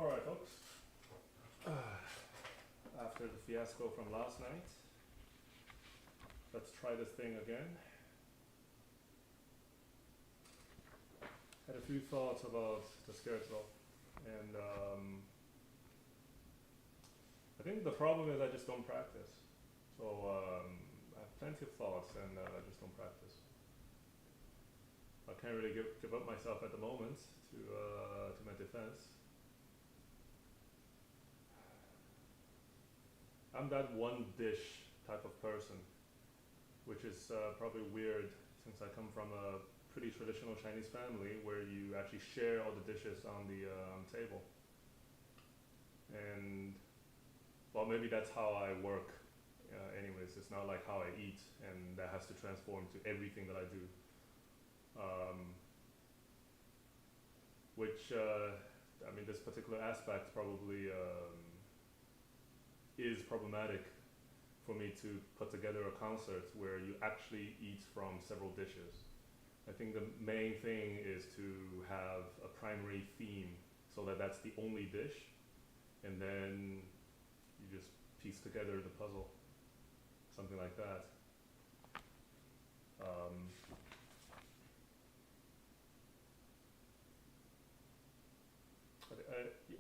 Alright, folks. After the fiasco from last night, let's try this thing again. Had a few thoughts about the scherzo, and I think the problem is I just don't practice. So I have plenty of thoughts, and I just don't practice. I can't really give up myself at the moment to my defense. I'm that one dish type of person, which is probably weird since I come from a pretty traditional Chinese family where you actually share all the dishes on the table. And well, maybe that's how I work. Anyways, it's not like how I eat, and that has to transform to everything that I do. Which I mean, this particular aspect probably is problematic for me to put together a concert where you actually eat from several dishes. I think the main thing is to have a primary theme so that that's the only dish, and then you just piece together the puzzle, something like that.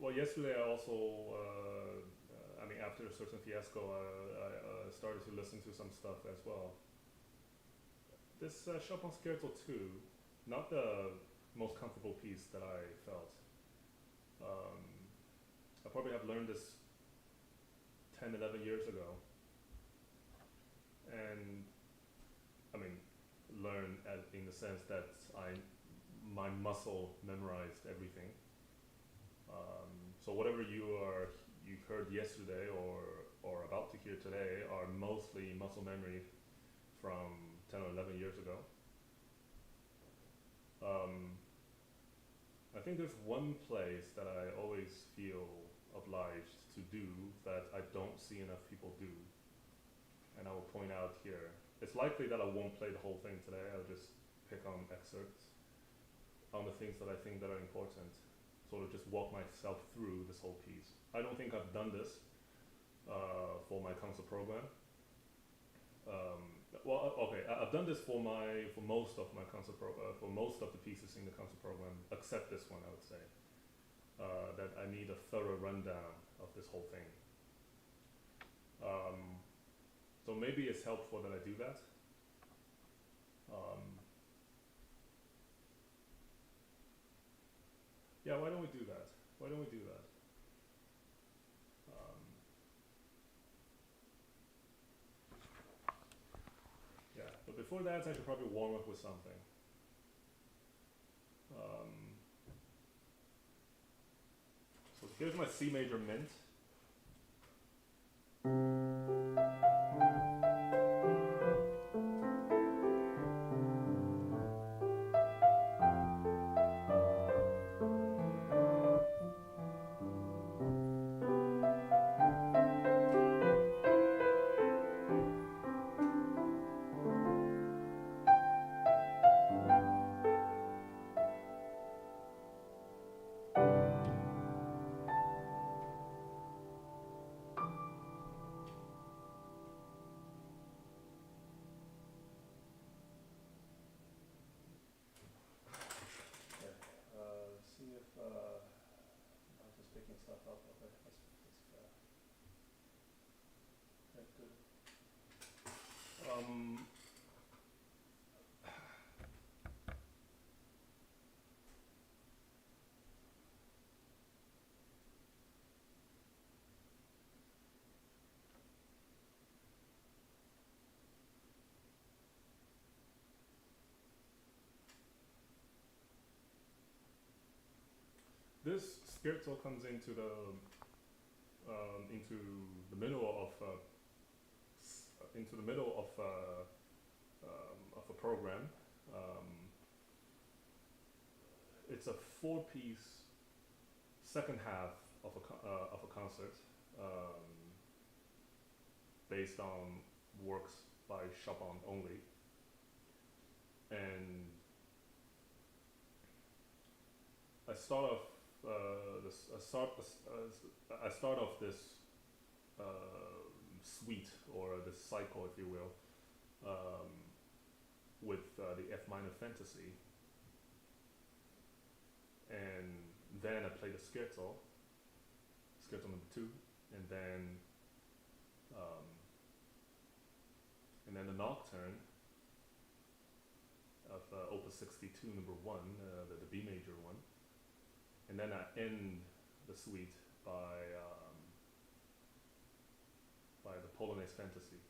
Well, yesterday I also, I mean, after a certain fiasco, I started to listen to some stuff as well. This Chopin Scherzo 2, not the most comfortable piece that I felt. I probably have learned this 10, 11 years ago. And, I mean, learn in the sense that my muscle memorized everything. So whatever you heard yesterday or about to hear today are mostly muscle memory from 10 or 11 years ago. I think there's one place that I always feel obliged to do that I don't see enough people do, and I will point out here. It's likely that I won't play the whole thing today. I'll just pick on excerpts on the things that I think that are important, sort of just walk myself through this whole piece. I don't think I've done this for my concert program. Well, okay, I've done this for most of my concert for most of the pieces in the concert program, except this one, I would say. That I need a thorough rundown of this whole thing. So maybe it's helpful that I do that. Yeah, why don't we do that? Why don't we do that? Yeah, but before that, I should probably warm up with something. So here's my C major mint. See if I'm just picking stuff up. Okay, that's good. This scherzo comes into the middle of a program. It's a 4-piece second half of a concert based on works by Chopin only, and I start off I start off this suite or this cycle, if you will, um, with the F minor fantasy, and then I play the scherzo number 2, and then um, the nocturne of Opus 62 number 1, the B major one, and then I end the suite by the Polonaise fantasy.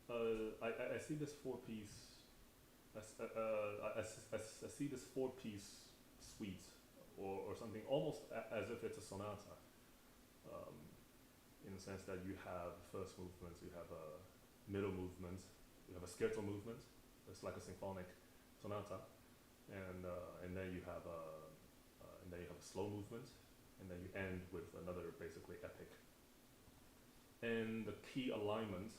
I see this 4-piece. I see this 4-piece suite, or something almost as if it's a sonata, in the sense that you have first movement, you have a middle movement, you have a scherzo movement. It's like a symphonic sonata, and then you have a slow movement, and then you end with another basically epic. And the key alignment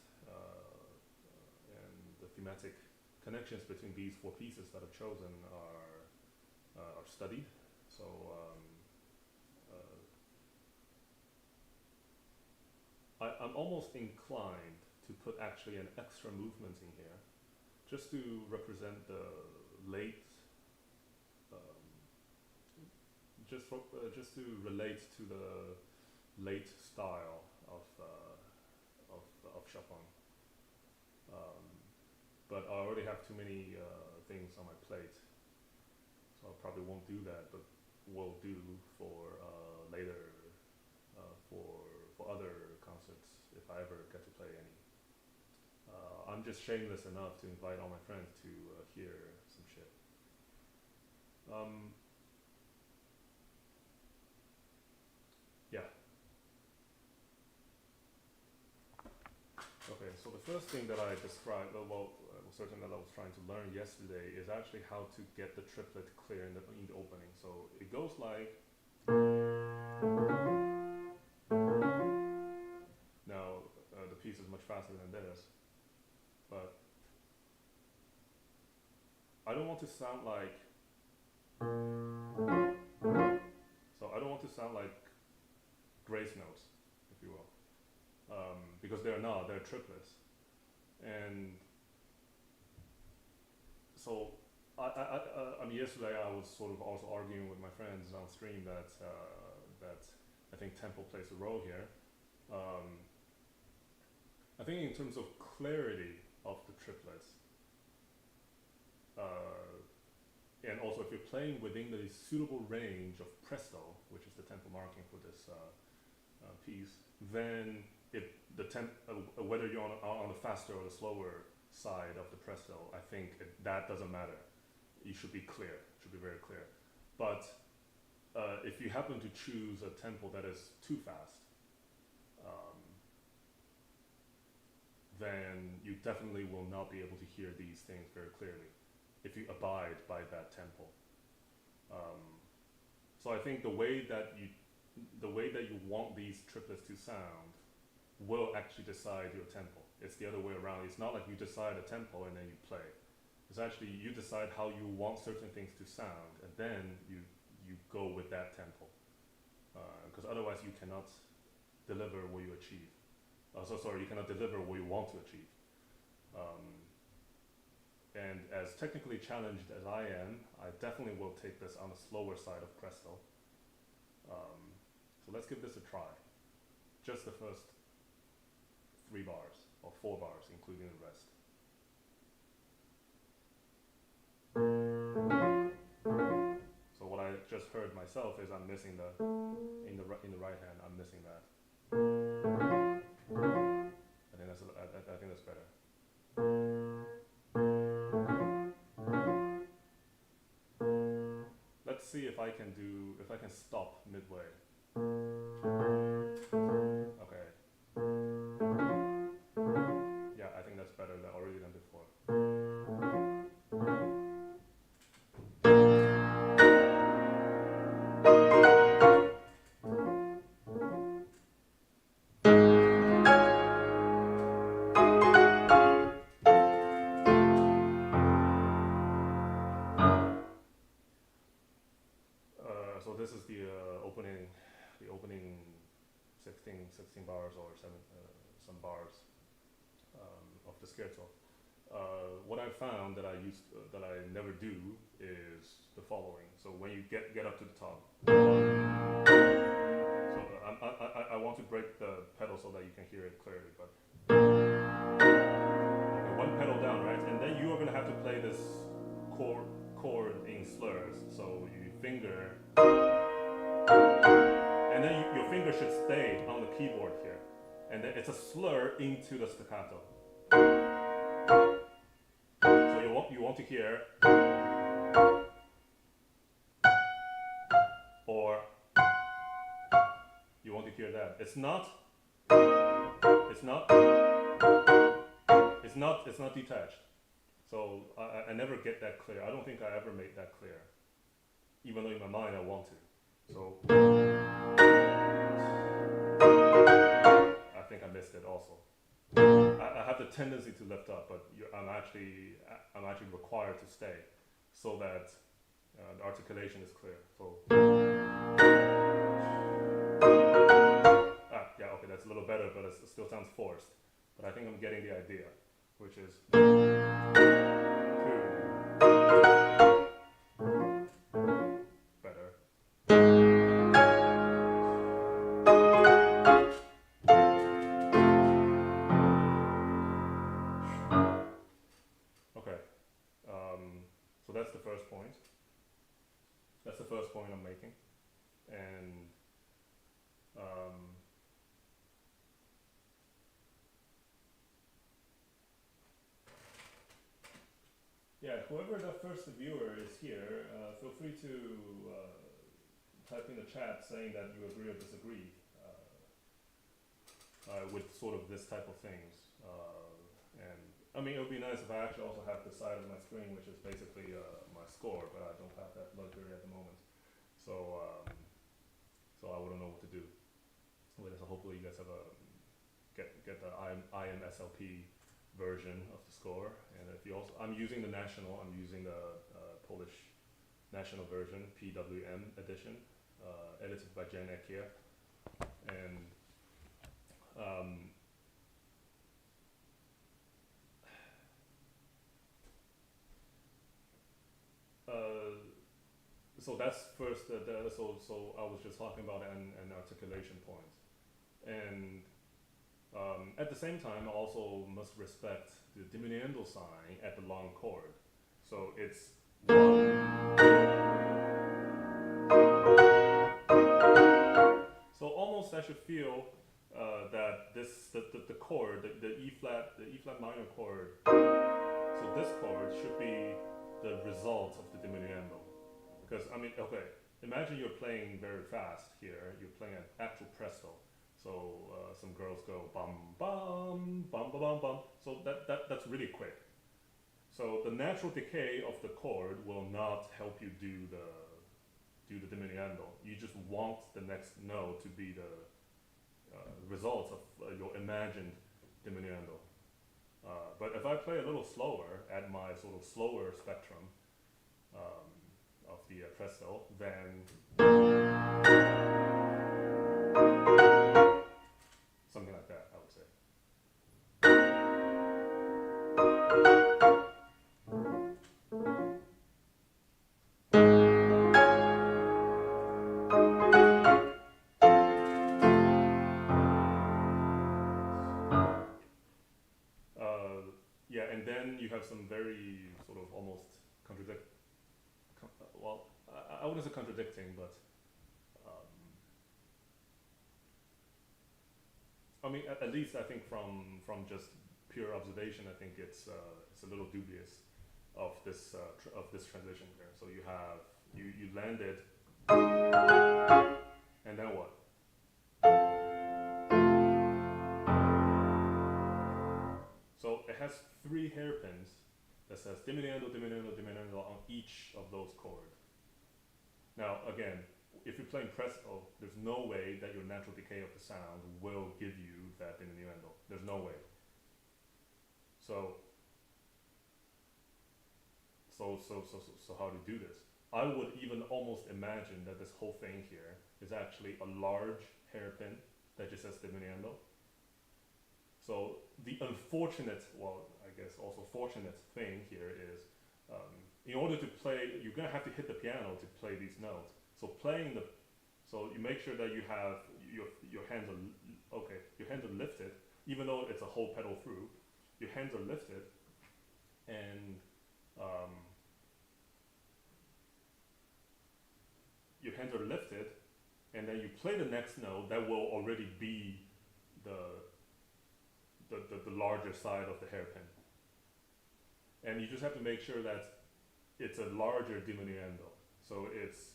and the thematic connections between these 4 pieces that I've chosen are studied. So I'm almost inclined to put actually an extra movement in here, just to represent the late, just to relate to the late style of Chopin. But I already have too many things on my plate, so I probably won't do that. But will do for later, for other concerts if I ever get to play any. I'm just shameless enough to invite all my friends to hear some shit. Yeah. Okay, so the first thing that I described, certain that I was trying to learn yesterday, is actually how to get the triplet clear in the opening. So it goes like. Now the piece is much faster than this, but I don't want to sound like. So I don't want to sound like grace notes, if you will, because they're not. They're triplets, and so I mean, yesterday I was sort of also arguing with my friends on stream that I think tempo plays a role here. I think in terms of clarity of the triplets, and also if you're playing within the suitable range of presto, which is the tempo marking for this piece, then whether you're on the faster or the slower side of the presto, I think that doesn't matter. You should be clear, should be very clear. But if you happen to choose a tempo that is too fast, then you definitely will not be able to hear these things very clearly if you abide by that tempo. So I think the way that you want these triplets to sound will actually decide your tempo. It's the other way around. It's not like you decide a tempo and then you play. It's actually you decide how you want certain things to sound, and then you go with that tempo. Because otherwise you cannot deliver what you achieve. You cannot deliver what you want to achieve. And as technically challenged as I am, I definitely will take this on the slower side of presto. So let's give this a try. Just the first 3 bars, or 4 bars, including the rest. So what I just heard myself is I'm missing in the right hand, I'm missing that. I think that's better. Let's see if I can stop midway. Okay. Yeah, I think that's better already than before. So this is the opening 16 bars or some bars of the scherzo. What I found that that I never do is the following. So when you get up to the top, so I want to break the pedal so that you can hear it clearly. But okay, one pedal down, right? And then you are gonna have to play this chord in slurs. So you finger, and then your finger should stay on the keyboard here, and then it's a slur into the staccato. So you want to hear, or you want to hear that. It's not detached. So I never get that clear. I don't think I ever made that clear, even though in my mind I want to. So I think I missed it also. I have the tendency to lift up, but I'm actually required to stay so that the articulation is clear. So yeah, okay, that's a little better, but it still sounds forced. But I think I'm getting the idea, which is 2, better. Okay, so that's the first point. That's the first point I'm making, and yeah, whoever the first viewer is here, feel free to type in the chat saying that you agree or disagree with sort of this type of things. And I mean, it would be nice if I actually also have the side of my screen, which is basically my score, but I don't have that luxury at the moment. So I wouldn't know what to do. So hopefully you guys have get the IMSLP version of the score, and if you also, I'm using the national, I'm using the Polish national version, PWM edition, edited by Jan Ekier, and so that's first. So I was just talking about an articulation point, and at the same time, I also must respect the diminuendo sign at the long chord. So it's 1. So almost I should feel that the chord, the E flat minor chord. So this chord should be the result of the diminuendo. Because I mean, okay, imagine you're playing very fast here. You're playing an actual presto. So some girls go bum bum bum bum bum bum. So that's really quick. So the natural decay of the chord will not help you do the diminuendo. You just want the next note to be the result of your imagined diminuendo. But if I play a little slower at my sort of slower spectrum of the presto, then something like that, I would say. Yeah, and then you have some very sort of almost well, I wouldn't say contradicting, but I mean, at least I think from just pure observation, I think it's a little dubious of this transition here. So you have you landed, and then what? So it has 3 hairpins that says diminuendo, diminuendo, diminuendo on each of those chords. Now again, if you're playing presto, there's no way that your natural decay of the sound will give you that diminuendo. There's no way. So how to do this? I would even almost imagine that this whole thing here is actually a large hairpin that just says diminuendo. So the unfortunate, well, I guess also fortunate thing here is, in order to play, you're gonna have to hit the piano to play these notes. So playing the, so you make sure that you have your hands are okay. Your hands are lifted, even though it's a whole pedal through. Your hands are lifted, and your hands are lifted, and then you play the next note that will already be the larger side of the hairpin. And you just have to make sure that it's a larger diminuendo. So it's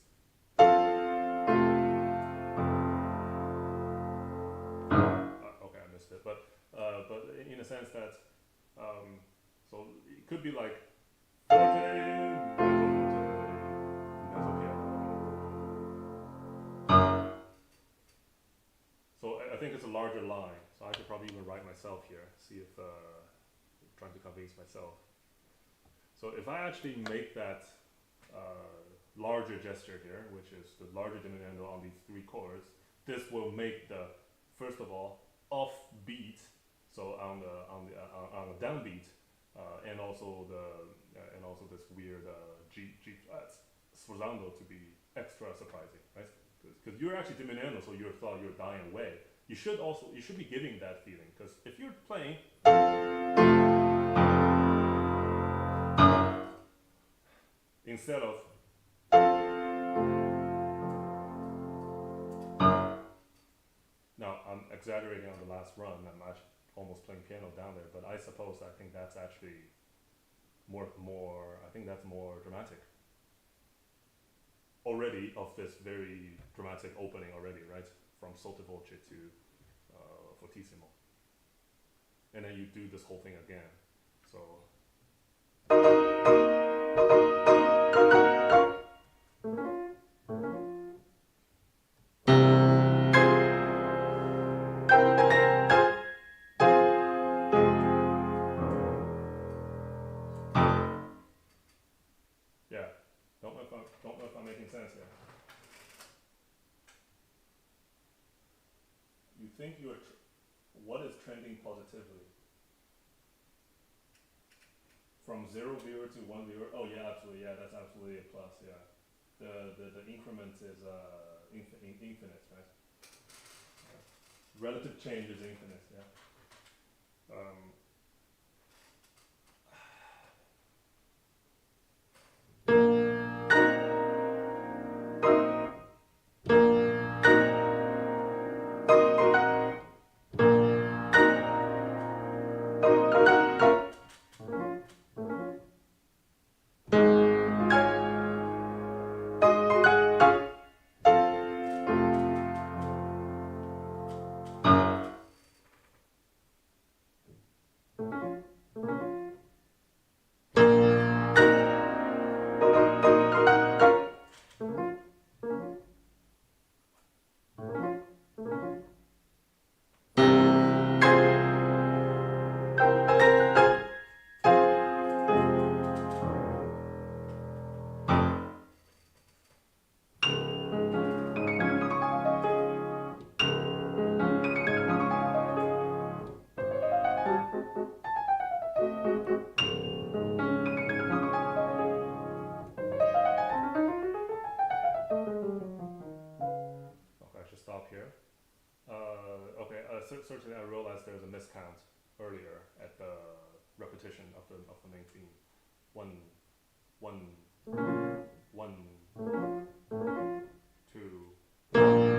okay, I missed it, but in a sense that so it could be like forte, mezzo piano. So I think it's a larger line. So I could probably even write myself here, see if trying to convince myself. So if I actually make that larger gesture here, which is the larger diminuendo on these three chords, this will make the, first of all, off beat. So on the downbeat, and also this weird G flat sforzando to be extra surprising, right? Because you're actually diminuendo, so you thought you're dying away. You should be giving that feeling, because if you're playing instead of now, I'm exaggerating on the last run. I'm actually almost playing piano down there, but I think that's actually more. I think that's more dramatic. Already of this very dramatic opening already, right? From sotto voce to fortissimo, and then you do this whole thing again. So. Yeah, don't know if I'm making sense here. You think what is trending positively? From 0 viewer to 1 viewer? Oh yeah, absolutely. Yeah, that's absolutely a plus. Yeah, the increment is infinite, right? Yeah. Relative change is infinite. Yeah. Okay, I should stop here. Okay, certainly I realized there was a miscount earlier at the repetition of the main theme. One, one, one, two. One.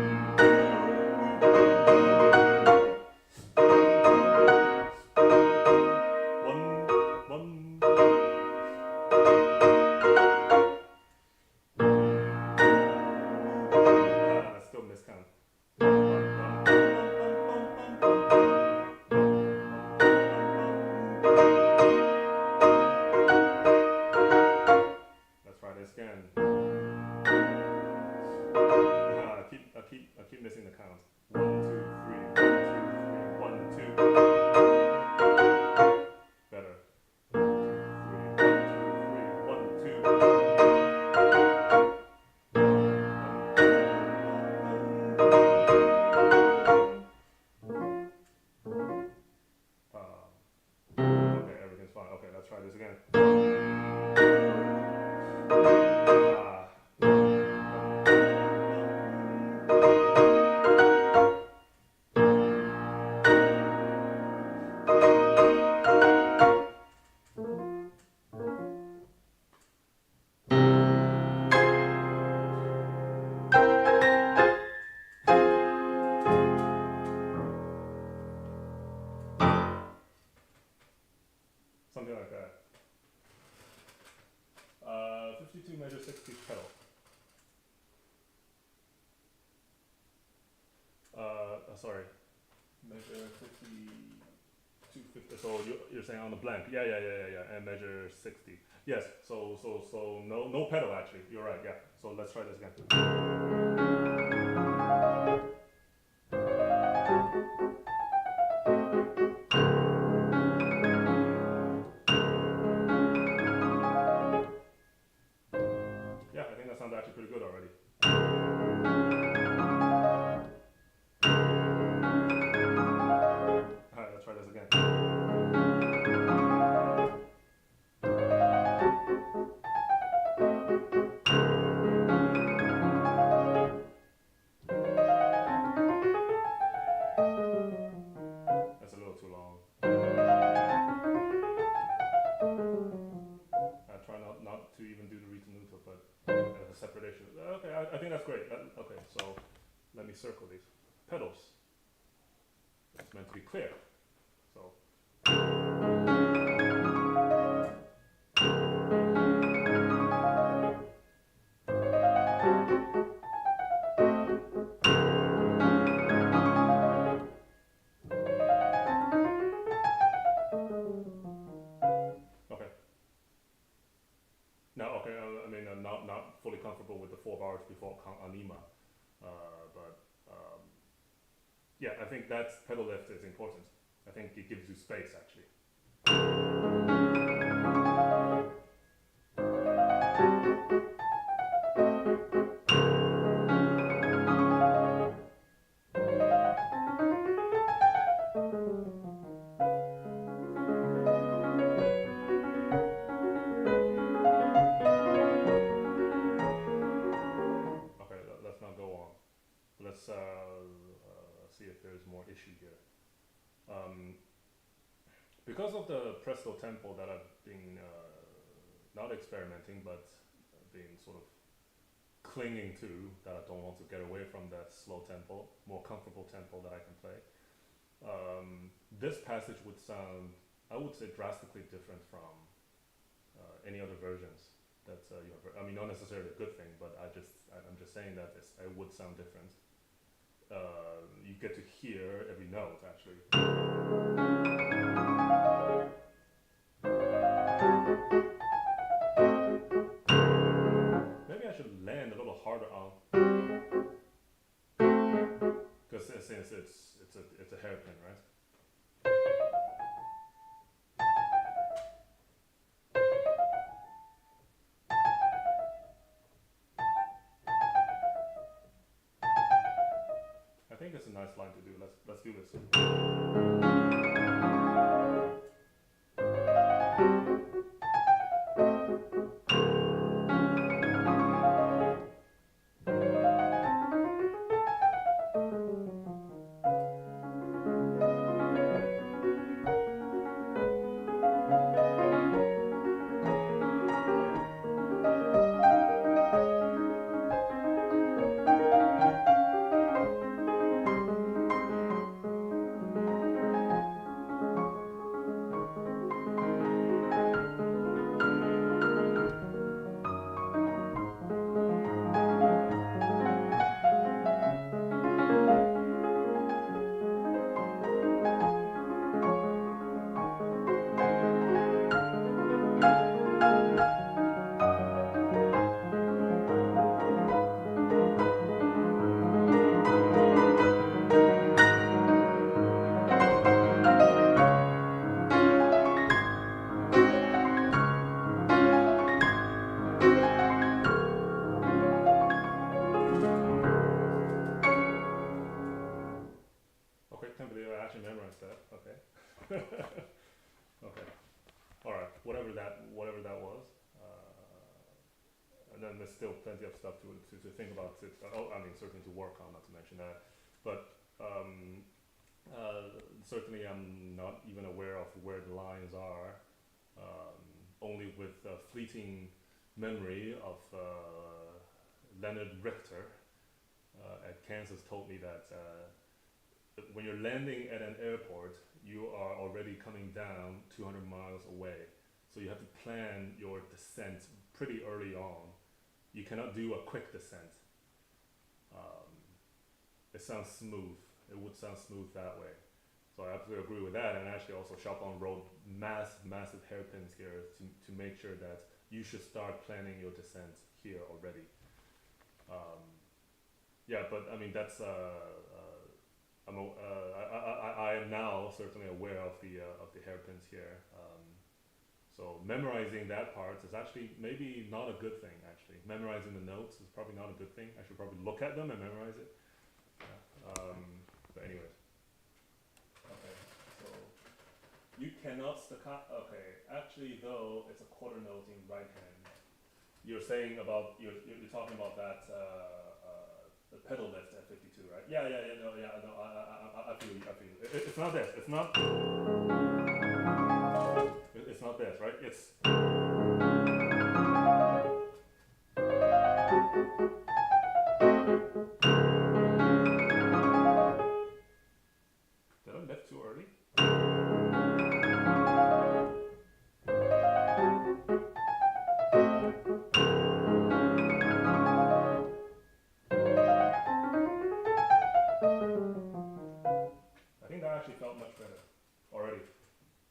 Still miscount. Let's try it sorry, measure 5250. So you're saying on the blank? Yeah. And measure 60. Yes. So no pedal actually. You're right. Yeah. So let's try this again. Yeah, I think that sounds actually pretty good already. Alright, let's try this again. That's a little too long. I try not to even do the ritenuto, but that's a separate issue. Okay, I think that's great. Okay, so let me circle these pedals. It's meant to be clear. So. Okay. Now, okay, I mean, I'm not fully comfortable with the 4 bars before anima, but yeah, I think that pedal lift is important. I think it gives you space actually. Okay, let's not go on. Let's see if there's more issue here. Because of the presto tempo that I've been not experimenting, but been sort of clinging to, that I don't want to get away from that slow tempo, more comfortable tempo that I can play. This passage would sound, I would say, drastically different from any other versions that you have. I mean, not necessarily a good thing, but I'm just saying that it would sound different. You get to hear every note actually. Maybe I should land a little harder on, because since it's a hairpin, right? I think it's a nice line to do. Let's do this. Okay, can't believe I actually memorized that. Okay. Okay. All right. Whatever that was. And then there's still plenty of stuff to think about. I mean, certainly to work on, not to mention that. But certainly I'm not even aware of where the lines are. Only with fleeting memory of Leonard Richter at Kansas told me that when you're landing at an airport, you are already coming down 200 miles away. So you have to plan your descent pretty early on. You cannot do a quick descent. It sounds smooth It would sound smooth that way. So I absolutely agree with that. And actually, also Chopin wrote massive hairpins here to make sure that you should start planning your descent here already. Um, yeah, but I mean that's I am now certainly aware of the hairpins here. So memorizing that part is actually maybe not a good thing. Actually, memorizing the notes is probably not a good thing. I should probably look at them and memorize it. Yeah. But anyways, okay. So you cannot staccato. Okay, actually though, it's a quarter note in right hand. You're saying about you're talking about that the pedal lift at 52, right? Yeah, no, I feel you, I feel you. It's not this. It's not. It's not this, right? It's. Did I lift too early? I think that actually felt much better already.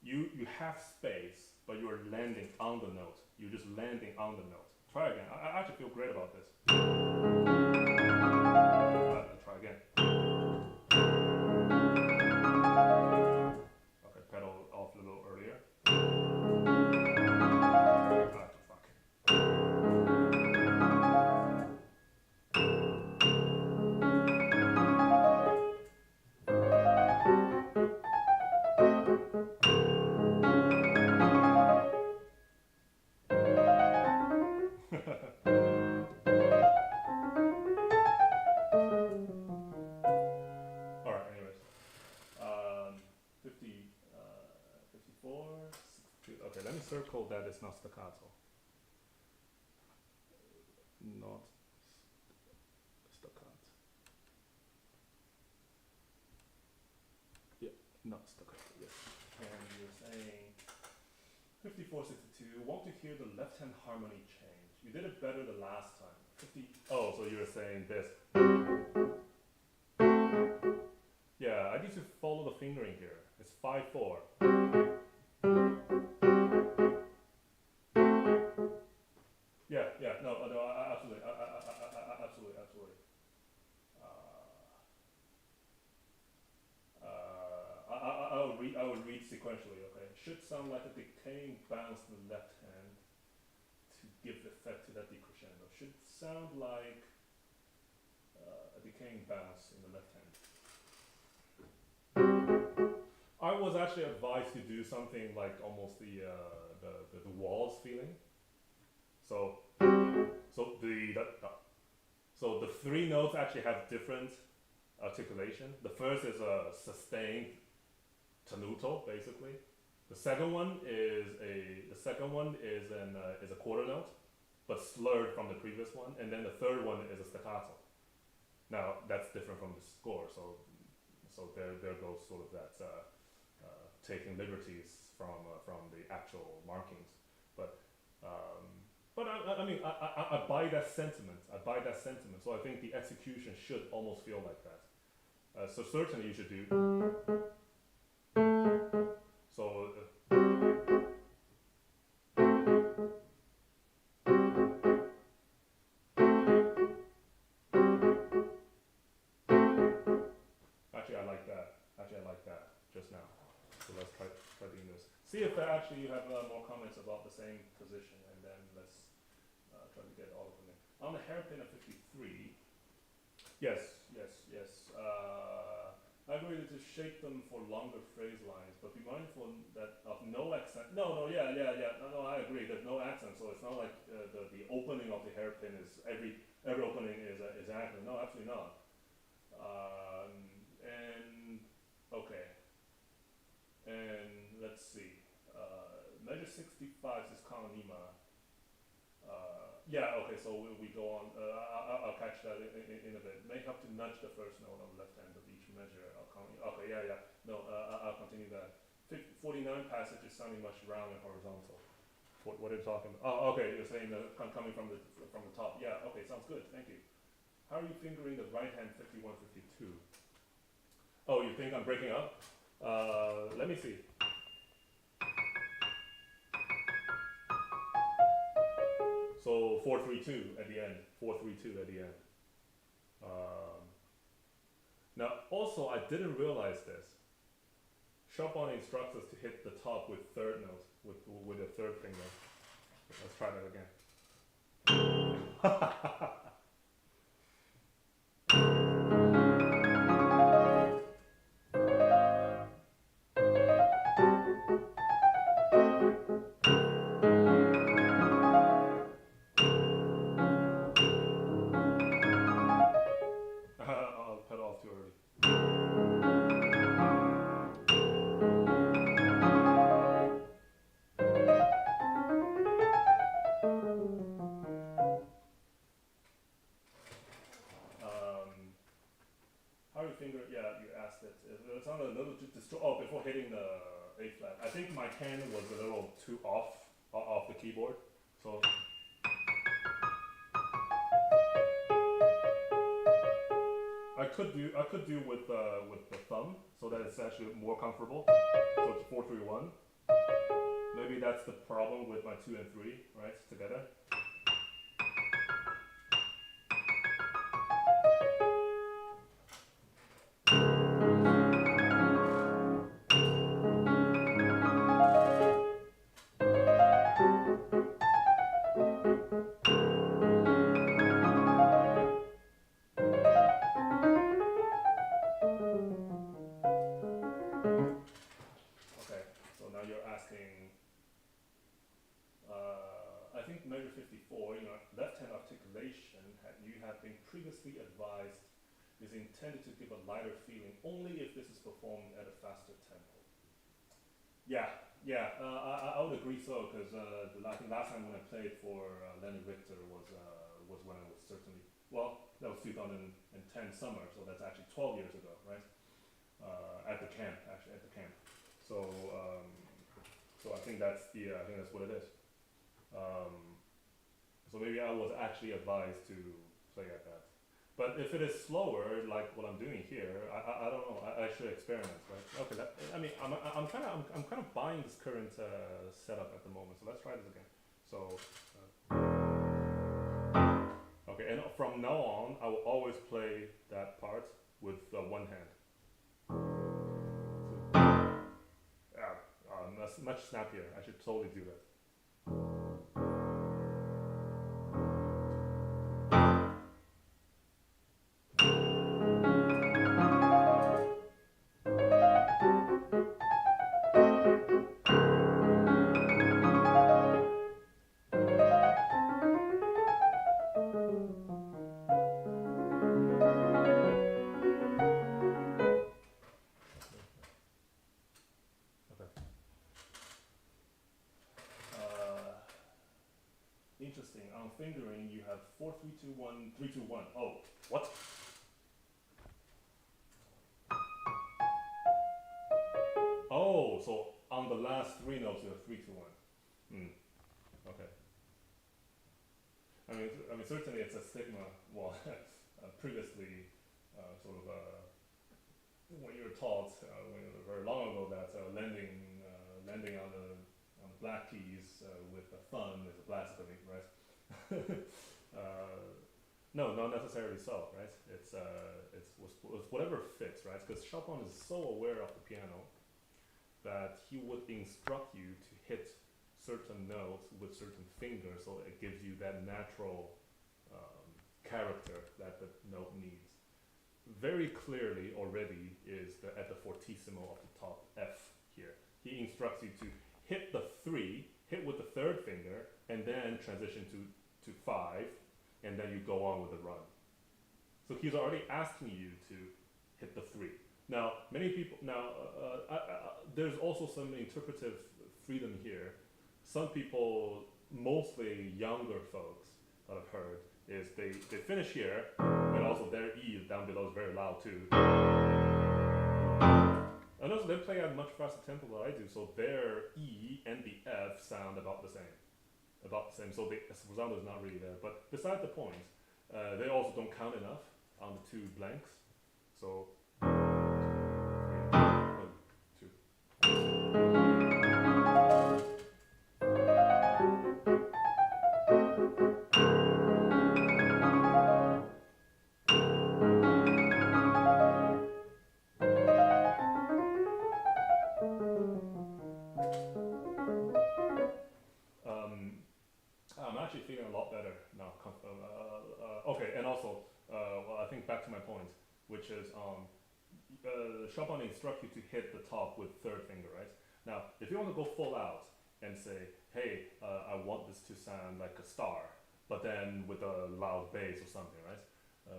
You have space, but you are landing on the note. You're just landing on the note. Try again. I actually feel great about this. Try again. Okay, pedal off a little earlier. Fuck. Alright, anyways. 50, 54, 62. Okay, let me circle that it's not staccato. Not staccato. Yeah, not staccato, yes. And you're saying 54, 62. Want to hear the left hand harmony change. You did it better the last time. 50. Oh, so you're saying this. Yeah, I need to follow the fingering here. It's 5-4. Yeah, no, absolutely, absolutely. I will read sequentially. Okay, should sound like a decaying bounce in the left hand to give effect to that decrescendo. Should sound like a decaying bounce in the left hand. I was actually advised to do something like almost the waltz feeling. So so the three notes actually have different articulation. The first is a sustained tenuto, basically. The second one is a quarter note, but slurred from the previous one, and then the third one is a staccato. Now that's different from the score, so there goes sort of that taking liberties from the actual markings, but I mean I buy that sentiment. So I think the execution should almost feel like that. So certainly you should do. So. Actually, I like that just now. So let's try doing this. See if actually you have more comments about the same position, and then let's try to get all of them in. On the hairpin of 53, yes. I agree to shape them for longer phrase lines, but be mindful that of no accent. No, I agree. There's no accent, so it's not like the opening of the hairpin is every opening is accent. No, absolutely not. And okay, and let's see. Measure 65 is Kanonima. Yeah, okay, so we go on. I'll catch that in a bit. May help to nudge the first note on the left hand of each measure. Okay, yeah. No, I'll continue that. 49 passage is sounding much round and horizontal. What are you talking about? Oh, okay, you're saying coming from the top. Yeah, okay, sounds good. Thank you. How are you fingering the right hand 51, 52? Oh, you think I'm breaking up? Let me see. So 4-3-2 at the end. 4-3-2 at the end. Um, Now, also, I didn't realize this. Chopin instructs us to hit the top with third note, with a third finger. Let's try that again. I'll pedal off too early. How you finger? Yeah, you asked it. It's on a little too oh, before hitting the A flat. I think my hand was a little too off the keyboard. So I could do with the thumb so that it's actually more comfortable. So it's 4-3-1. Maybe that's the problem with my 2 and 3, right, together. Okay, so now you're asking, I think measure 54, left hand articulation, you have been previously advised is intended to give a lighter feeling only if this is performed at a faster tempo. Yeah, I would agree so, because I think last time when I played for Lenny Richter was when I was certainly, well, that was 2010 summer, so that's actually 12 years ago, right? At the camp. So so I think that's what it is. So maybe I was actually advised to play at that. But if it is slower, like what I'm doing here, I don't know. I should experiment, right? Okay. I'm kind of buying this current setup at the moment. So let's try this again. So okay, and from now on, I will always play that part with one hand. So, that's much snappier. I should totally do that. Interesting. On fingering, you have 4-3-2-1, 3-2-1. Oh, what? Oh, so on the last three notes you have 3-2-1. Okay. I mean, certainly it's a stigma. Well, previously, when you were taught, very long ago, that landing on the black keys with a thumb is a blasphemy, right? No, not necessarily so, right? It's whatever fits, right? Because Chopin is so aware of the piano that he would instruct you to hit certain notes with certain fingers, so it gives you that natural character that the note needs. Very clearly already is at the fortissimo of the top F here. He instructs you to hit the 3, hit with the third finger, and then transition to 5, and then you go on with the run. So he's already asking you to hit the 3. Now, many people, there's also some interpretive freedom here. Some people, mostly younger folks that I've heard, is they finish here, and also their E down below is very loud too. And also they play at a much faster tempo than I do, so their E and the F sound about the same. So the resound is not really there. But beside the point, they also don't count enough on the two blanks. So Okay, and also, well, I think back to my point, which is Chopin instructs you to hit the top with third finger, right? Now, if you want to go full out and say, hey, I want this to sound like a star, but then with a loud bass or something, right?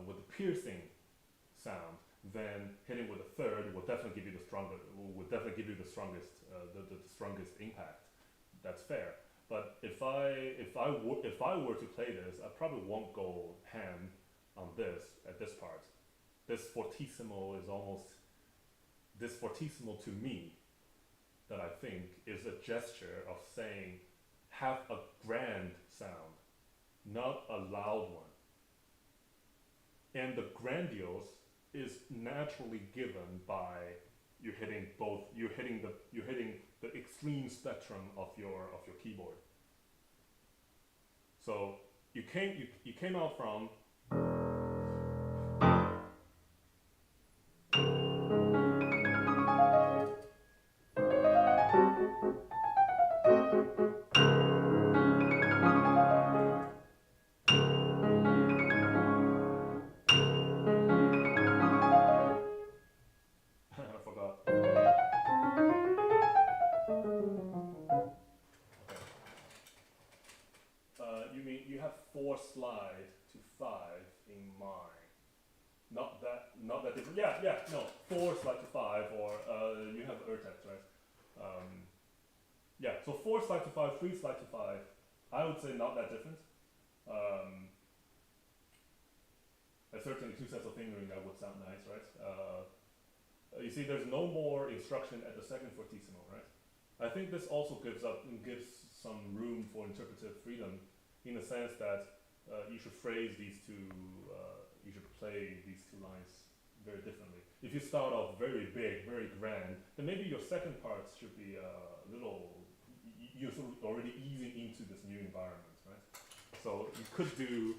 With a piercing sound, then hitting with a third will definitely give you the strongest, the strongest impact. That's fair. But if I were to play this, I probably won't go ham on this at this part. This fortissimo is almost this fortissimo to me that I think is a gesture of saying have a grand sound, not a loud one. And the grandiose is naturally given by you're hitting the extreme spectrum of your keyboard. So you came out from I forgot. You mean you have 4 slide to 5 in mind? Not that different. Yeah, no. 4 slide to 5, or you have text, right? Yeah, so 4 slide to 5, 3 slide to 5. I would say not that different. Certainly 2 sets of fingering that would sound nice, right? You see, there's no more instruction at the second fortissimo, right? I think this also gives some room for interpretive freedom, in the sense that you should phrase these two, you should play these 2 lines very differently. If you start off very big, very grand, then maybe your second parts should be a little, you're sort of already easing into this new environment, right? So you could do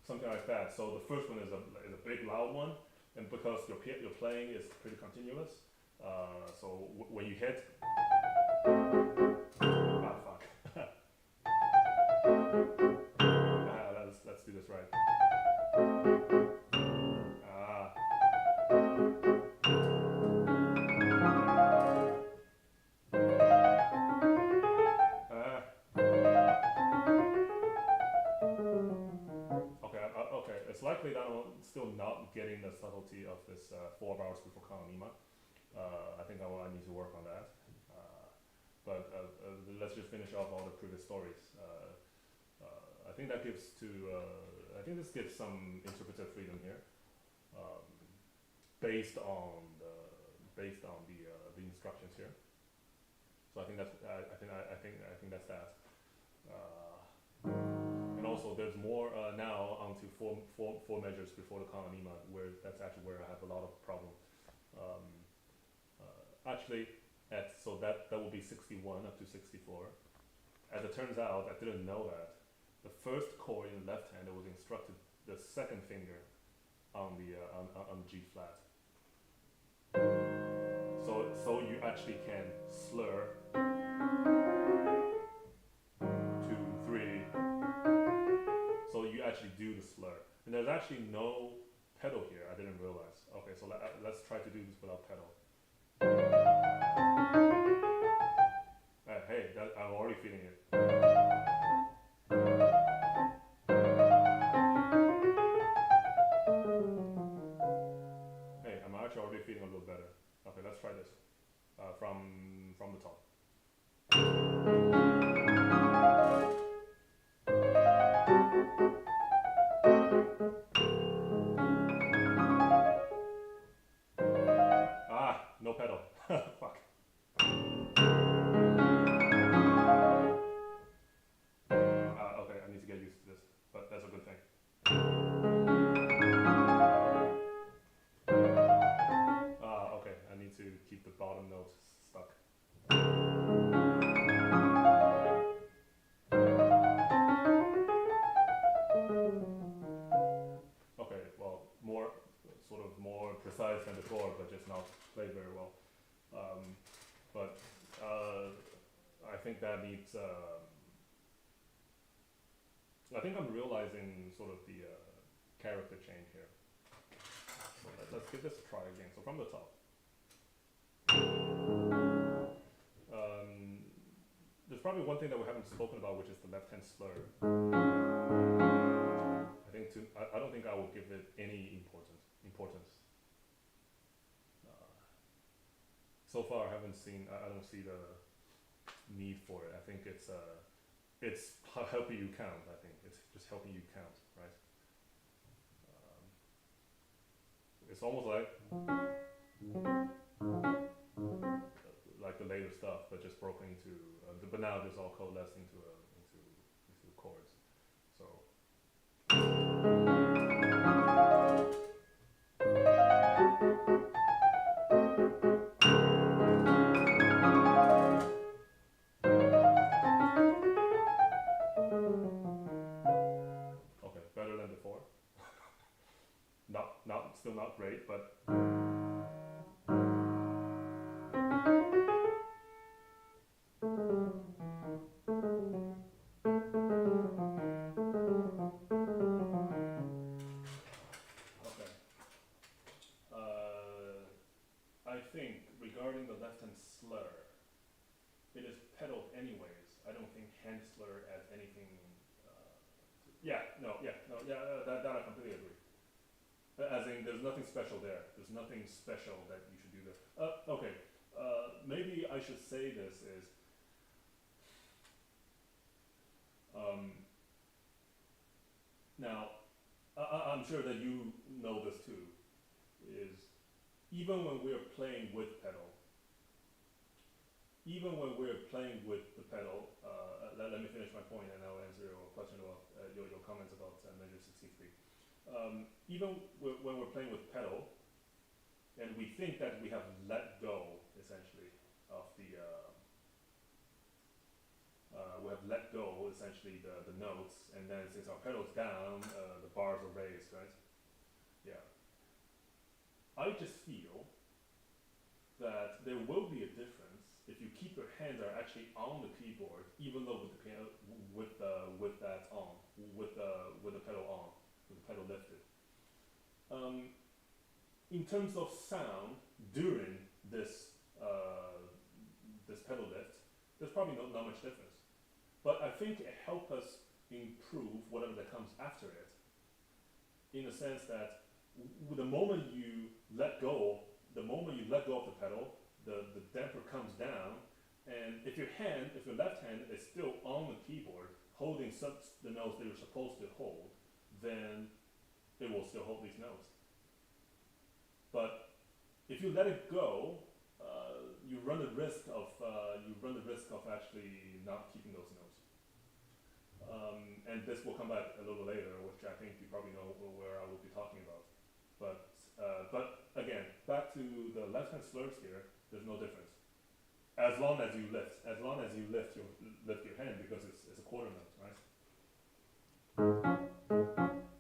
something like that. So the first one is a big loud one, and because your playing is pretty continuous, so when you hit, fuck. Let's do this right. Okay, it's likely that I'm still not getting the subtlety of this 4 bars before Kanonima. I think I need to work on that. But let's just finish off all the previous stories. I think that gives I think this gives some interpretive freedom here, based on the instructions here. So I think that's I think that's that. And also, there's more now onto four measures before the Kanonima, where that's actually where I have a lot of problem. Actually, so that will be 61 up to 64. As it turns out, I didn't know that. The first chord in the left hand, it was instructed the second finger on the G flat. So you actually can slur 2, 3. So you actually do the slur, and there's actually no pedal here. I didn't realize. Okay, so let's try to do this without pedal. Hey, I'm already feeling it. Hey, I'm actually already feeling a little better. Okay, let's try this from the top. No pedal. Fuck. Okay, I need to get used to this, but that's a good thing. Okay, I need to keep the bottom note stuck. played very well. But I think that needs. I think I'm realizing sort of the character change here. So let's give this a try again. So from the top. There's probably one thing that we haven't spoken about, which is the left hand slur. I don't think I will give it any importance. So far, I haven't seen. I don't see the need for it. I think it's helping you count. I think it's just helping you count, right? It's almost like the later stuff, but just broken into. But now it's all coalesced into chords. So. Okay, better than before. Still not great, but. I think regarding the left hand slur, it is pedaled anyways. I don't think hand slur adds anything. That I completely agree. As in, there's nothing special there. There's nothing special that you should do there. Okay, maybe I should say this is. Now, I'm sure that you know this too. Is even when we're playing with pedal, let me finish my point and I'll answer your question about your comments about measure 63. Even when we're playing with pedal, and we think that we have let go essentially of the the notes, and then since our pedal's down, the bars are raised, right? Yeah. I just feel that there will be a difference if you keep your hands are actually on the keyboard, even though with the piano with the pedal on, with the pedal lifted. In terms of sound during this this pedal lift, there's probably not much difference. But I think it helps us improve whatever that comes after it, in the sense that the moment you let go of the pedal, the damper comes down, and if your left hand is still on the keyboard, holding the notes that you're supposed to hold, then it will still hold these notes. But if you let it go, you run the risk of actually not keeping those notes. And this will come back a little later, which I think you probably know where I will be talking about. But again, back to the left hand slurs here, there's no difference. As long as you lift your hand, because it's a quarter note, right?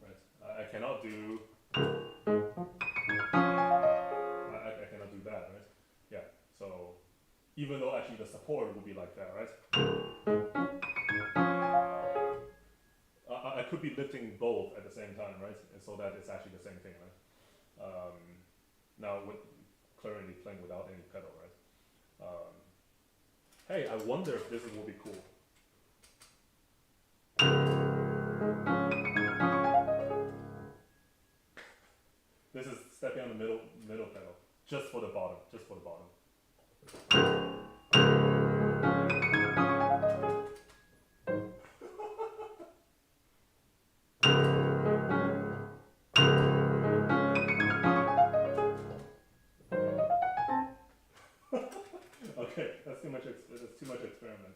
Right. I cannot do. I cannot do that, right? Yeah. So even though actually the support would be like that, right? I could be lifting both at the same time, right? And so that it's actually the same thing, right? Now currently playing without any pedal, right? Hey, I wonder if this will be cool. This is stepping on the middle pedal, just for the bottom. Okay, that's too much experiment.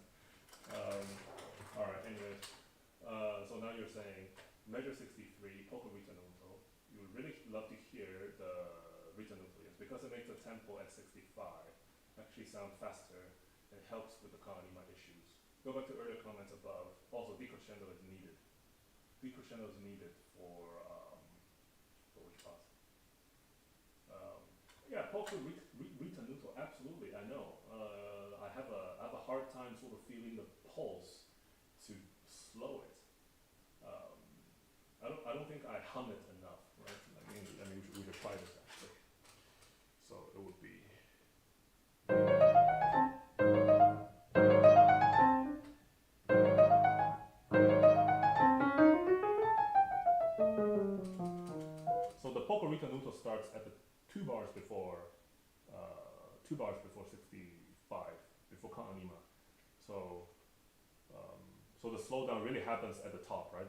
All right. Anyways, so now you're saying measure 63, poco ritenuto. You would really love to hear the ritenuto, yes, because it makes the tempo at 65 actually sound faster and helps with the kanima issues. Go back to earlier comments above. Also, decrescendo is needed. Decrescendo is needed for which part? Yeah, poco hum it enough, right? I mean we should try this actually. So it would be. So the polka ritenuto starts at the 2 bars before 65 before kan anima. So so the slowdown really happens at the top, right?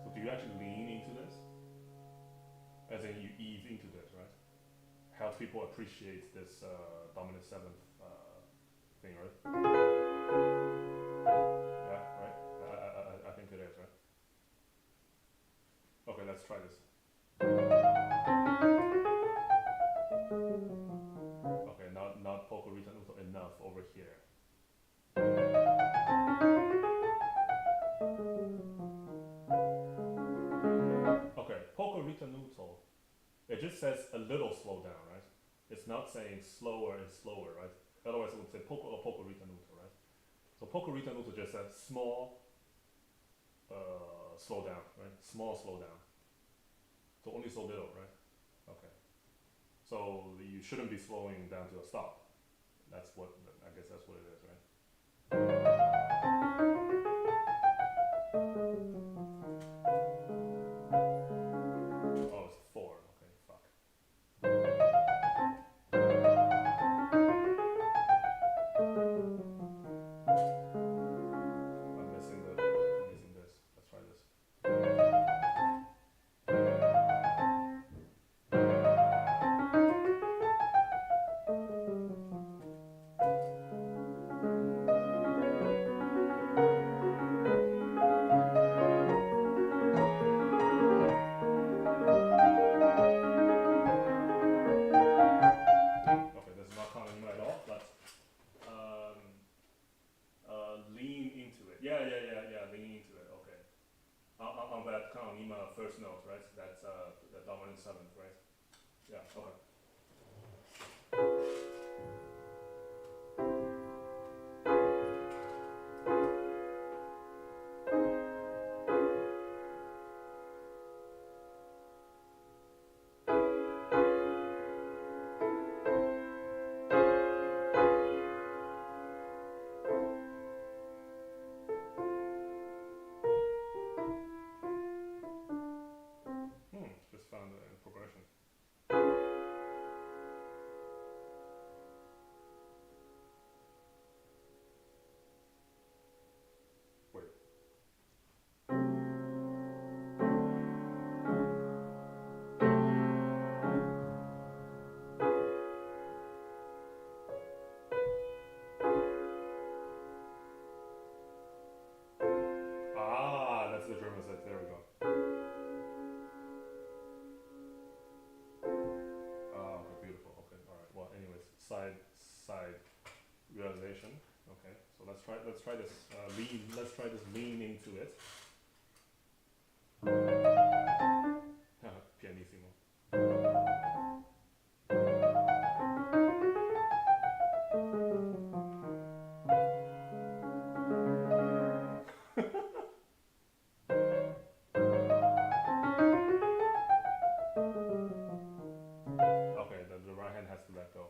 So do you actually lean into this? As in you ease into this, right? Help people appreciate this dominant seventh thing, right? Yeah, right? I think it is, right? Okay, let's try this. Okay, not polka ritenuto enough over here. Okay, polka ritenuto. It just says a little slow down, right? It's not saying slower and slower, right? Otherwise it would say polka or polka ritenuto, right? So polka ritenuto just says small slow down, right? Small slow down. So only so little, right? Okay. So you shouldn't be slowing down to a stop. That's what, I guess that's what it is, right? Oh, it's 4. Okay, fuck. I'm missing this. Let's try this. Okay, this is not counting at all, but lean into it. Yeah, lean into it. Okay. On that kanonima first note, right? That's the dominant seventh, right? Yeah. Okay. Just found a progression. Wait. Ah, that's the German set. There we go. Ah, okay, beautiful. Okay, all right. Well, anyways, side realization. Okay, so let's try this lean. Let's try this lean into it. Pianissimo. Okay, the right hand has to let go.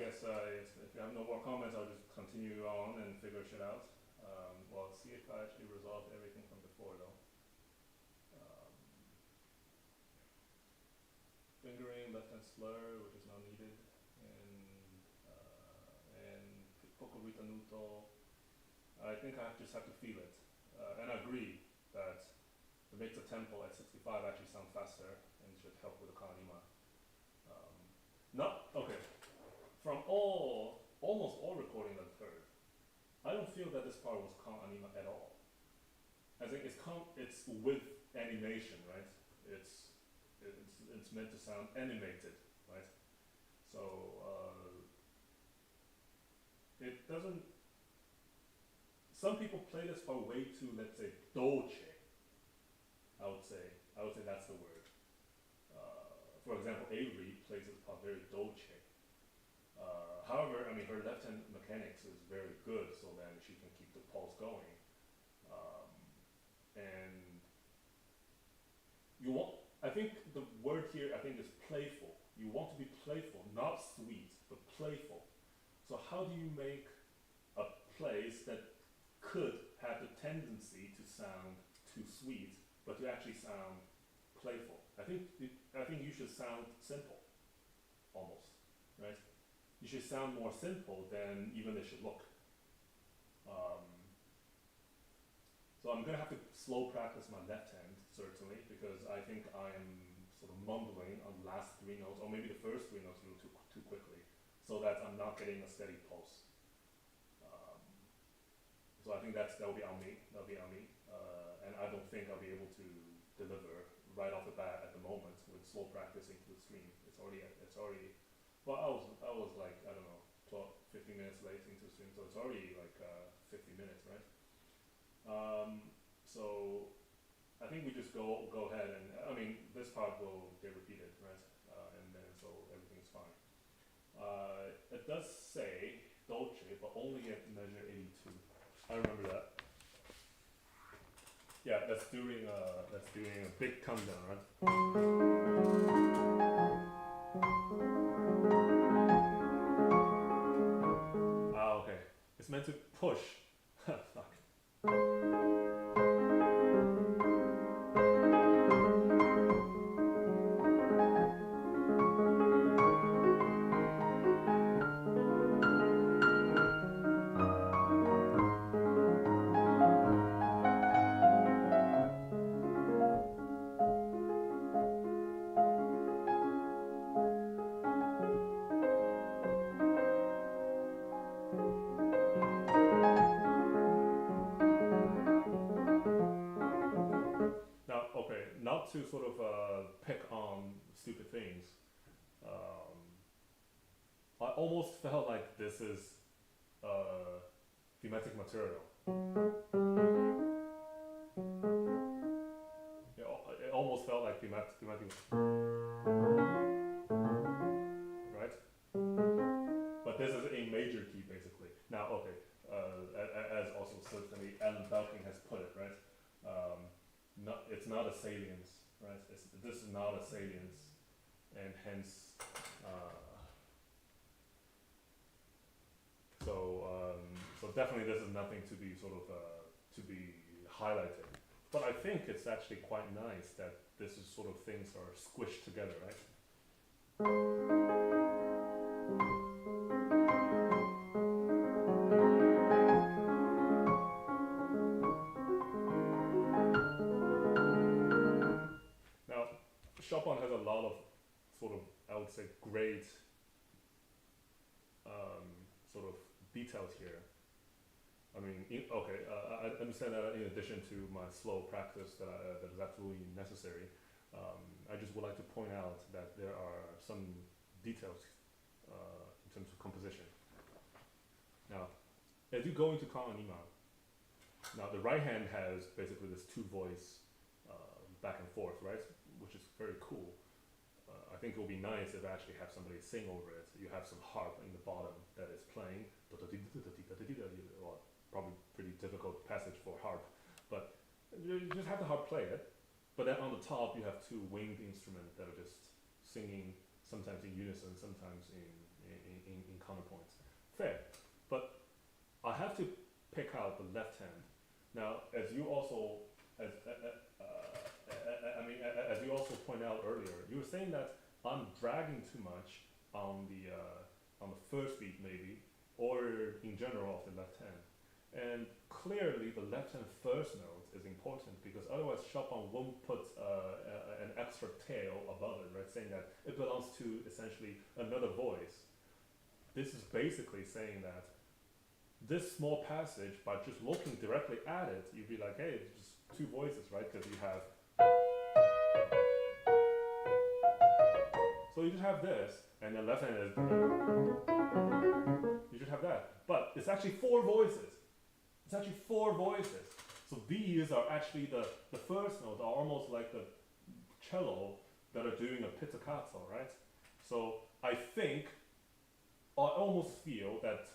guess if you have no more comments, I'll just continue on and figure shit out. Well, see if I actually resolved everything from before though. Um, Fingering, left hand slur, which is not needed, and poco ritenuto. I think I just have to feel it, and I agree that it makes the tempo at 65 actually sound faster and should help with the kanima. Not okay. From almost all recordings I've heard, I don't feel that this part was kanima at all. I think it's with animation, right? It's meant to sound animated, right? So it doesn't. Some people play this part way too, let's say, dolce. I would say that's the word. For example, Avery plays this part very dolce. However, I mean, her left hand mechanics is very good, so then she can keep the pulse going. And you want, I think the word here, I think, is playful. You want to be playful, not sweet, but playful. So how do you make a place that could have the tendency to sound too sweet, but to actually sound playful? I think you should sound simple, almost, right? You should sound more simple than even it should look. So I'm gonna have to slow practice my left hand, certainly, because I think I am sort of mumbling on the last three notes, or maybe the first three notes a little too quickly, so that I'm not getting a steady pulse. So I think that'll be on me. And I don't think I'll be able to deliver right off the bat at the moment with slow practice into the stream. It's already. Well, I was like, I don't know, 15 minutes late into the stream, so it's already like 50 minutes, right? So I think we just go ahead and, I mean, this part will get repeated, right? And then so everything's fine. It does say dolce, but only at measure 82. I remember that. Yeah, that's during a big countdown, right? Ah, okay. It's meant to push. Fuck. Not to sort of pick on stupid things. I almost felt like this is thematic material. It almost felt like thematic, right? But this is a major key, basically. Now, okay, as also certainly Alan Belkin has put it, right? It's not a salience, right? This is not a salience, and hence, so definitely this is nothing to be sort of to be highlighted. But I think it's actually quite nice that this is sort of things are squished together, right? Chopin has a lot of sort of, I would say, great sort of details here. I mean, I understand that in addition to my slow practice that is absolutely necessary, I just would like to point out that there are some details in terms of composition. Now, as you go into kanima, now the right hand has basically this two voice back and forth, right? Which is very cool. I think it would be nice if I actually have somebody sing over it. You have some harp in the bottom that is playing, well, probably pretty difficult passage for harp, but you just have the harp play it. But then on the top you have two winged instruments that are just singing sometimes in unison, sometimes in counterpoints. Fair, but I have to pick out the left hand. Now, as you also, as you also pointed out earlier, you were saying that I'm dragging too much on the first beat maybe, or in general of the left hand. And clearly the left hand first note is important because otherwise Chopin won't put an extra tail above it, right? Saying that it belongs to essentially another voice. This is basically saying that this small passage, by just looking directly at it, you'd be like, hey, it's just two voices, right? Because you have, so you just have this, and the left hand is, you just have that. But it's actually four voices. It's actually four voices. So these are actually the first note are almost like the cello that are doing a pizzicato, right? So I think, I almost feel that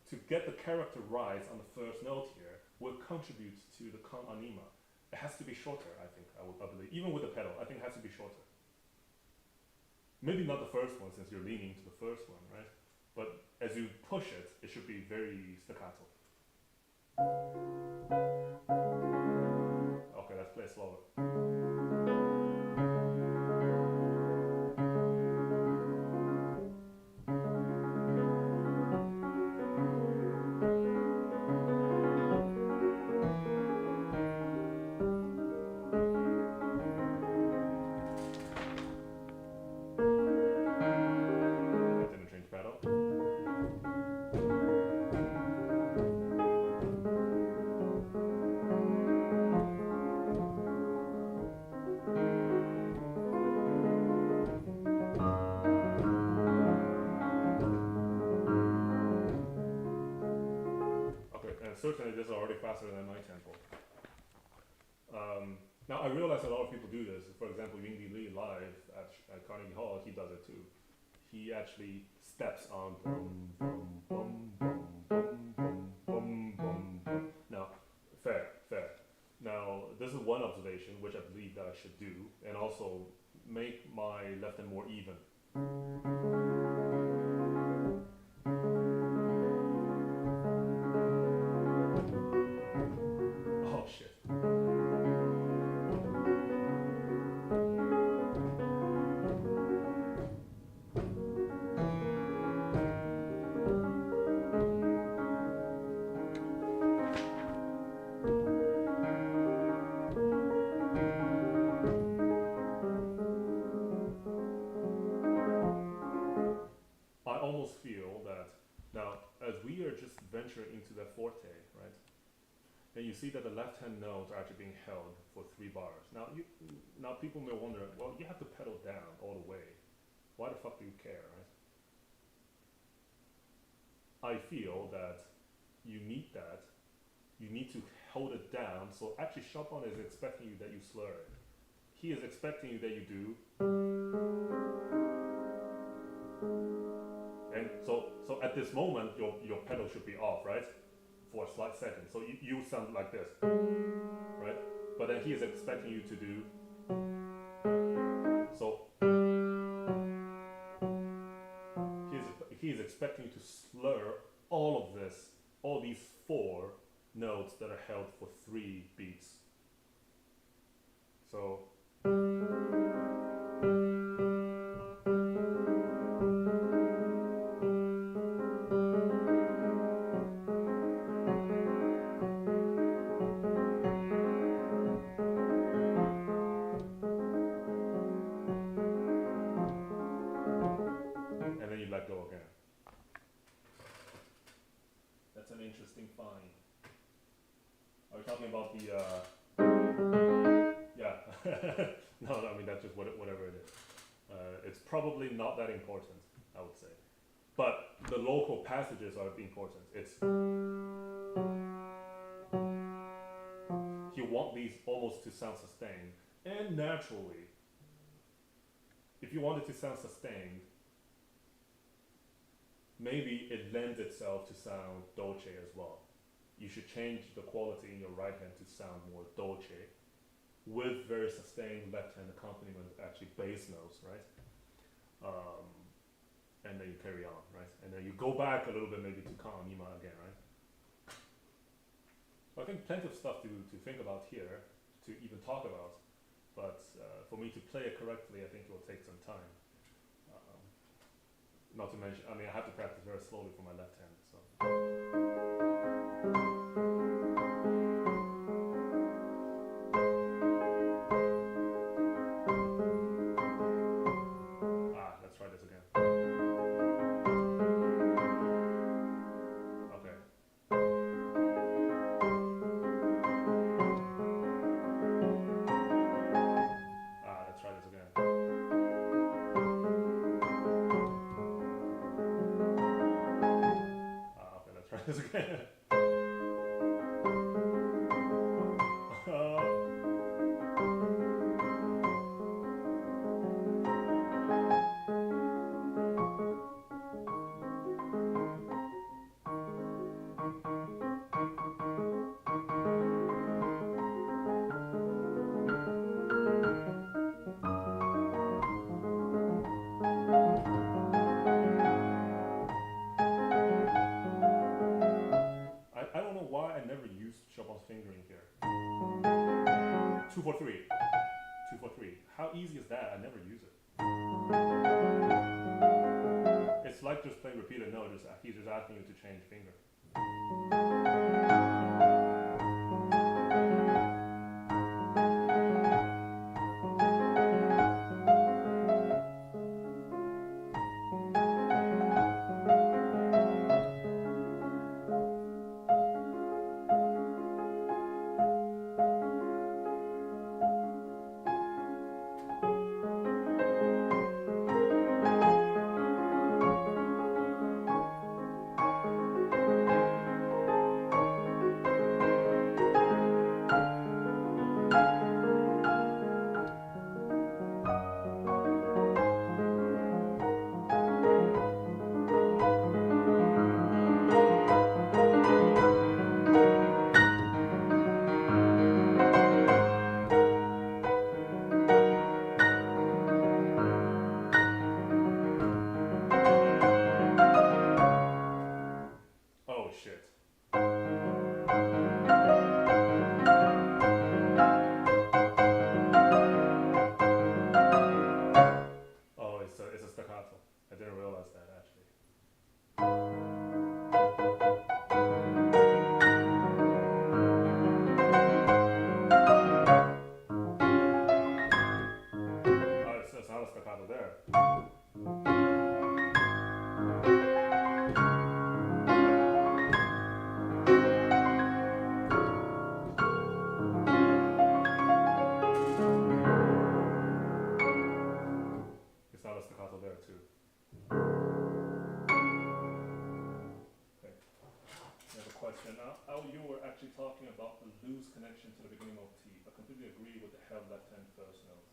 to get the character right on the first note here will contribute to the con anima. It has to be shorter, I think, I believe. Even with the pedal, I think it has to be shorter. Maybe not the first one since you're leaning to the first one, right? But as you push it, it should be very staccato. Okay, let's play slower. I didn't change pedal. Certainly this is already faster than my tempo. Now I realize a lot of people do this. For example, Yingdi Li live at Carnegie Hall, he does it too. He actually steps on bum, bum, bum, bum, bum, bum, bum, bum, bum. Now, fair. Now, this is one observation which I believe that I should do, and also make my left hand more even. Oh shit. I almost feel that now, as we are just venturing into the forte, right? And you see that the left-hand notes are actually being held for 3 bars. Now people may wonder, well, you have to pedal down all the way. Why the fuck do you care, right? I feel that you need that. You need to hold it down. So actually Chopin is expecting you that you slur it. He is expecting you that you do. And so at this moment, your pedal should be off, right? For a slight second. So you sound like this, right? But then he is expecting you to do. So he is expecting you to slur all of this, all these 4 notes that are held for 3 beats. So. And then you let go again. That's an interesting find. Are we talking about the, yeah. No, I mean, that's just whatever it is. It's probably not that important, I would say. But the local passages are important. It's, you want these almost to sound sustained. And naturally, if you want it to sound sustained, maybe it lends itself to sound dolce as well. You should change the quality in your right hand to sound more dolce with very sustained left hand accompaniment, actually bass notes, right? carry on, right? And then you go back a little bit maybe to calm Ima again, right? So I think plenty of stuff to think about here, to even talk about, but for me to play it correctly, I think it will take some time. Not to mention, I mean, I have to practice very slowly for my left hand, so. Let's try this again. Okay. Let's try this again. Okay, let's try this again. I don't know why I never used Chopin's fingering here. 2 4 3. 2 4 3. How easy is that? I never use it. It's like just playing repeated notes. He's just asking you to change finger. Oh shit. Oh, it's a staccato. I didn't realize that actually. Oh, it's not a staccato there. It's not a staccato there too. Okay. I have a question. Al, you were actually talking about the loose connection to the beginning of T. I completely agree with the held left hand first note.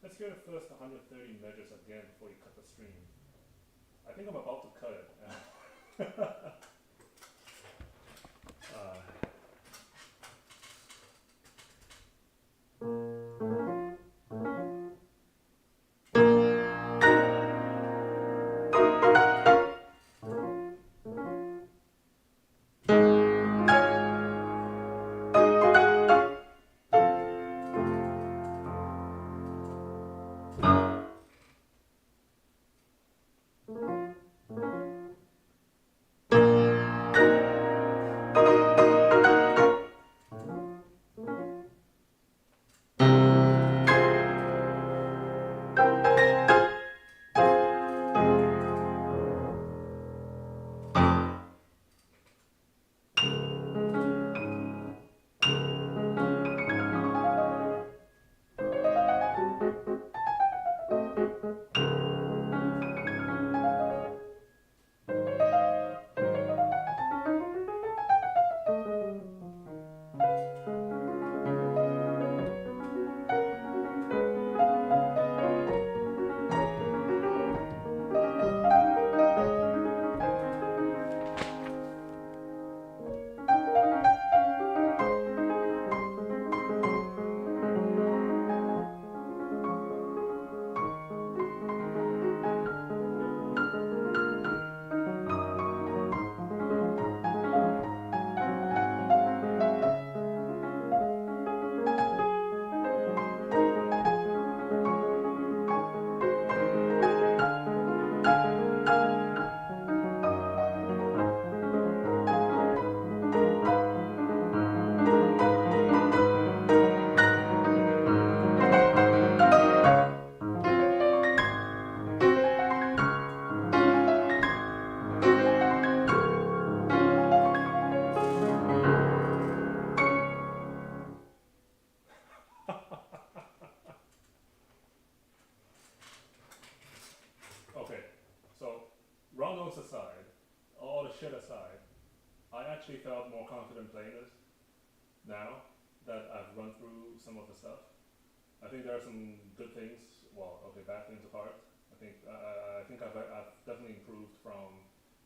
Let's hear the first 130 measures again before you cut the stream. I think I'm about to cut it. jokes aside, all the shit aside, I actually felt more confident playing this now that I've run through some of the stuff. I think there are some good things. Well, okay, bad things apart. I think I've definitely improved from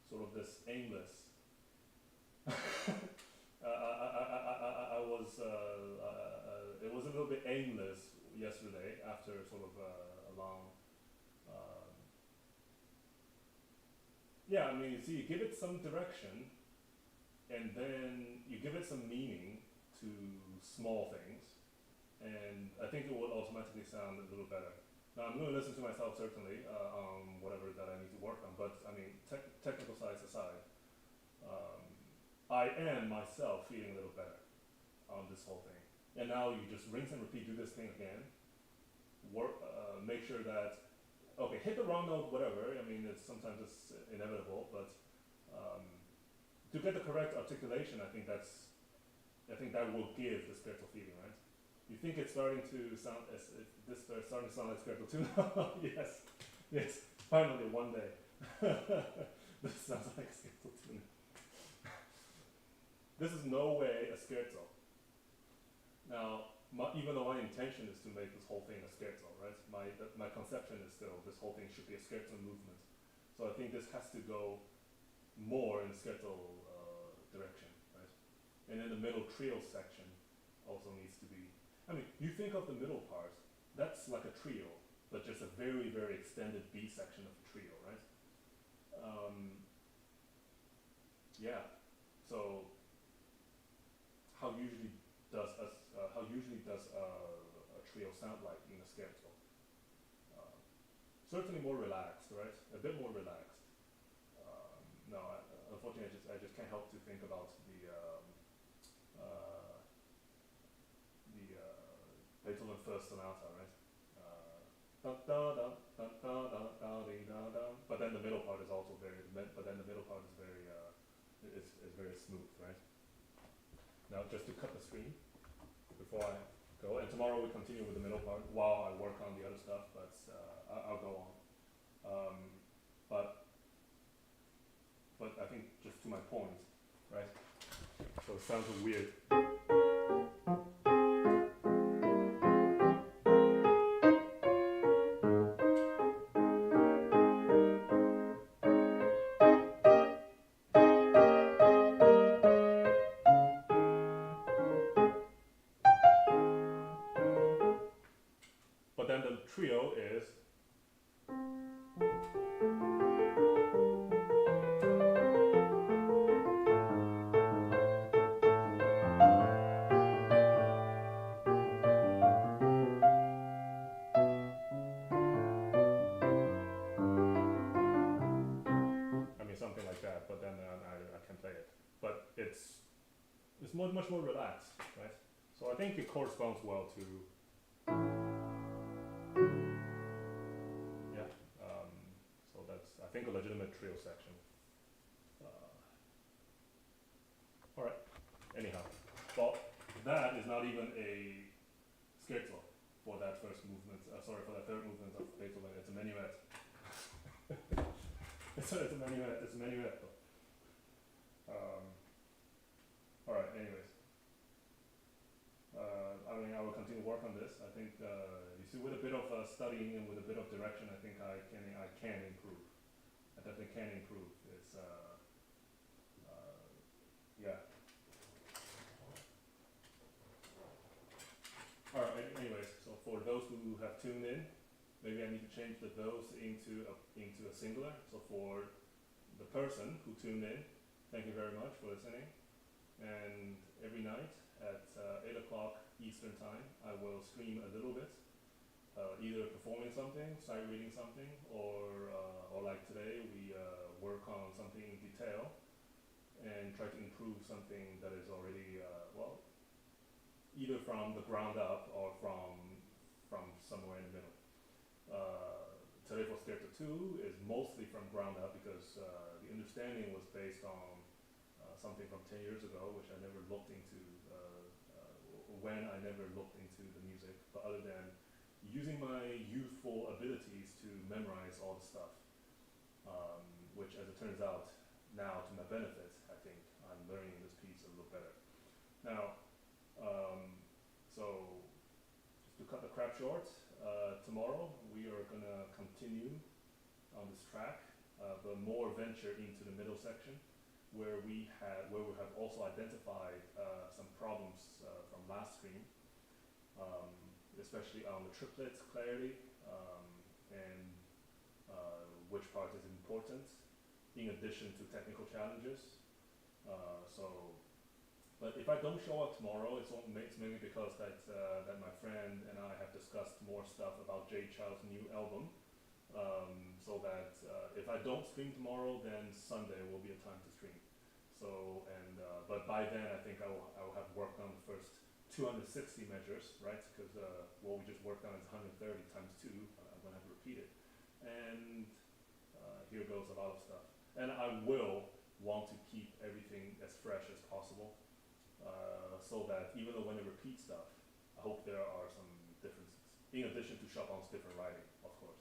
sort of this aimless. I was it was a little bit aimless yesterday after sort of a long. Um, yeah, I mean, you see, you give it some direction, and then you give it some meaning to small things, and I think it will automatically sound a little better. Now I'm going to listen to myself certainly on whatever that I need to work on, but I mean, technical sides aside, I am myself feeling a little better on this whole thing. And now you just rinse and repeat, do this thing again, make sure that, okay, hit the wrong note, whatever, I mean, sometimes it's inevitable, but to get the correct articulation, I think that will give the spiritual feeling, right? You think it's starting to sound starting to sound like spiritual too? yes, finally one day. This sounds like a spiritual tune. This is no way a scherzo. Now, even though my intention is to make this whole thing a scherzo, right? My conception is still this whole thing should be a scherzo movement. So I think this has to go more in the scherzo direction, right? And then the middle trio section also needs to be. I mean, you think of the middle part, that's like a trio, but just a very, very extended B section of a trio, right? Yeah. So how usually does a trio sound like in a scherzo? Certainly more relaxed, right? A bit more relaxed. No, unfortunately, I just can't help to think about the Beethoven First Sonata, right? Da da da da da da da da da. But then the middle part is also very. But then the middle part is very is very smooth, right? Now, just to cut the screen before I go, and tomorrow we continue with the middle part while I work on the other stuff. But I'll go on. But I think just to my point, right? So it sounds weird. But then the trio is. Something like that, but then I can play it. But it's much more relaxed, right? So I think it corresponds well to yeah. So that's I think a legitimate trio section. All right. Anyhow, well, that is not even a scherzo for that first movement. Sorry, for that third movement of Beethoven. It's a minuet. It's a minuet. It's a minuet. All right. Anyways, I mean, I will continue to work on this. I think you see, with a bit of studying and with a bit of direction, I think I can improve. I definitely can improve. It's yeah. All right. Anyways, so for those who have tuned in, maybe I need to change the those into a singular. So for the person who tuned in, thank you very much for listening. And every night at 8 o'clock Eastern time, I will stream a little bit, either performing something, sight reading something, or like today, we work on something in detail and try to improve something that is already, well, either from the ground up or from somewhere in the middle. Today for Scherzo 2 is mostly from ground up because the understanding was based on something from 10 years ago, which I never looked into, when I never looked into the music, but other than using my youthful abilities to memorize all the stuff, which as it turns out now to my benefit, I think I'm learning this piece a little better. Now, so just to cut the crap short, tomorrow we are gonna continue on this track, but more venture into the middle section, where we have also identified some problems from last stream, especially on the triplet clarity, and which part is important, in addition to technical challenges. But if I don't show up tomorrow, it's mainly because that my friend and I have discussed more stuff about Jay Chou's new album. So that if I don't stream tomorrow, then Sunday will be a time to stream. So but by then I think I will have worked on the first 260 measures, right? Because what we just worked on is 130 times 2. I'm gonna have to repeat it. And here goes a lot of stuff. And I will want to keep everything as fresh as possible. So that even though when I repeat stuff, I hope there are some differences, in addition to Chopin's different writing, of course.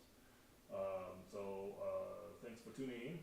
Thanks for tuning in,